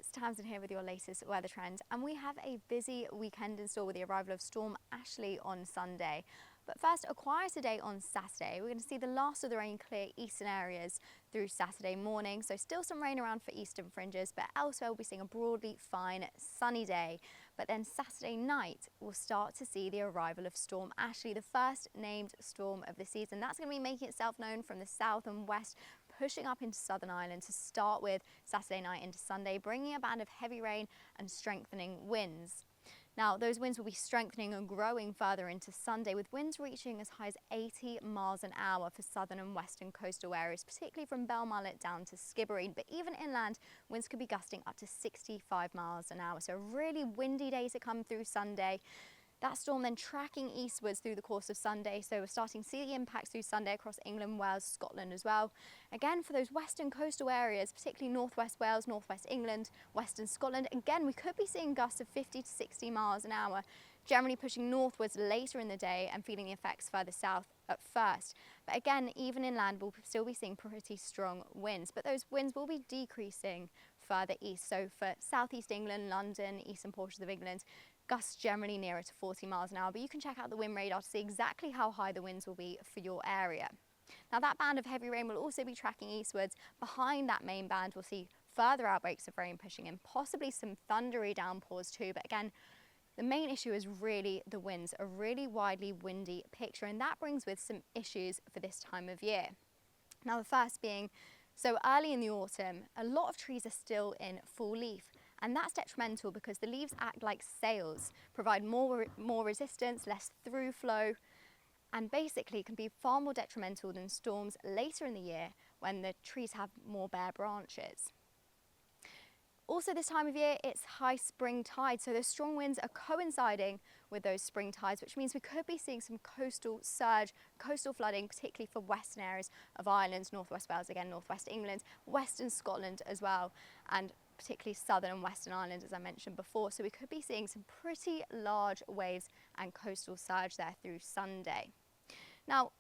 it's Tamsin here with your latest weather trend, and we have a busy weekend in store with the arrival of Storm Ashley on Sunday. But first, a quieter day on Saturday. We're going to see the last of the rain clear eastern areas through Saturday morning, so still some rain around for eastern fringes, but elsewhere we'll be seeing a broadly fine sunny day. But then Saturday night we'll start to see the arrival of Storm Ashley, the first named storm of the season. That's going to be making itself known from the south and west, pushing up into Southern Ireland to start with Saturday night into Sunday, bringing a band of heavy rain and strengthening winds. Now, those winds will be strengthening and growing further into Sunday, with winds reaching as high as 80 miles an hour for southern and western coastal areas, particularly from Belmallet down to Skibbereen. But even inland, winds could be gusting up to 65 miles an hour. So a really windy day to come through Sunday. That storm then tracking eastwards through the course of Sunday, so we're starting to see the impacts through Sunday across England, Wales, Scotland as well. Again, for those western coastal areas, particularly northwest Wales, northwest England, western Scotland, again we could be seeing gusts of 50 to 60 miles an hour, generally pushing northwards later in the day and feeling the effects further south at first. But again, even inland we'll still be seeing pretty strong winds, but those winds will be decreasing further east. So for southeast England, London, eastern portions of England, gusts generally nearer to 40 miles an hour, but you can check out the wind radar to see exactly how high the winds will be for your area. Now that band of heavy rain will also be tracking eastwards. Behind that main band we'll see further outbreaks of rain pushing in, possibly some thundery downpours too, but again, the main issue is really the winds, a really widely windy picture, and that brings with some issues for this time of year. Now the first being, so early in the autumn, a lot of trees are still in full leaf, and that's detrimental because the leaves act like sails, provide more resistance, less through flow, and basically can be far more detrimental than storms later in the year when the trees have more bare branches. Also this time of year, it's high spring tide, so those strong winds are coinciding with those spring tides, which means we could be seeing some coastal surge, coastal flooding, particularly for western areas of Ireland, northwest Wales, again northwest England, western Scotland as well, and particularly southern and western Ireland, as I mentioned before. So we could be seeing some pretty large waves and coastal surge there through Sunday. Now,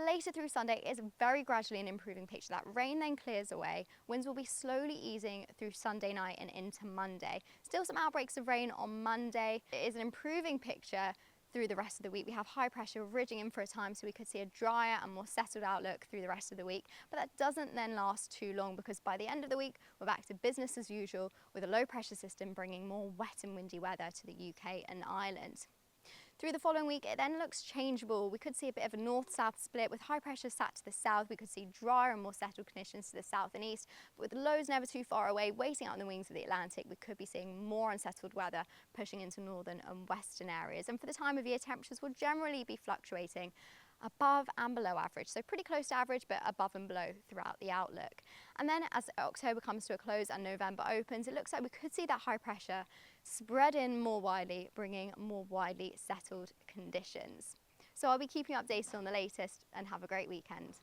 later through Sunday is very gradually an improving picture. That rain then clears away. Winds will be slowly easing through Sunday night and into Monday. Still some outbreaks of rain on Monday. It is an improving picture through the rest of the week. We have high pressure ridging in for a time, so we could see a drier and more settled outlook through the rest of the week. But that doesn't then last too long, because by the end of the week, we're back to business as usual with a low pressure system bringing more wet and windy weather to the UK and Ireland. Through the following week, it then looks changeable. We could see a bit of a north-south split with high pressure sat to the south. We could see drier and more settled conditions to the south and east, but with lows never too far away, waiting out in the wings of the Atlantic, we could be seeing more unsettled weather pushing into northern and western areas. And for the time of year, temperatures will generally be fluctuating above and below average, so pretty close to average, but above and below throughout the outlook. And then as October comes to a close and November opens, it looks like we could see that high pressure spread in more widely, bringing more widely settled conditions. So I'll be keeping you updated on the latest, and have a great weekend.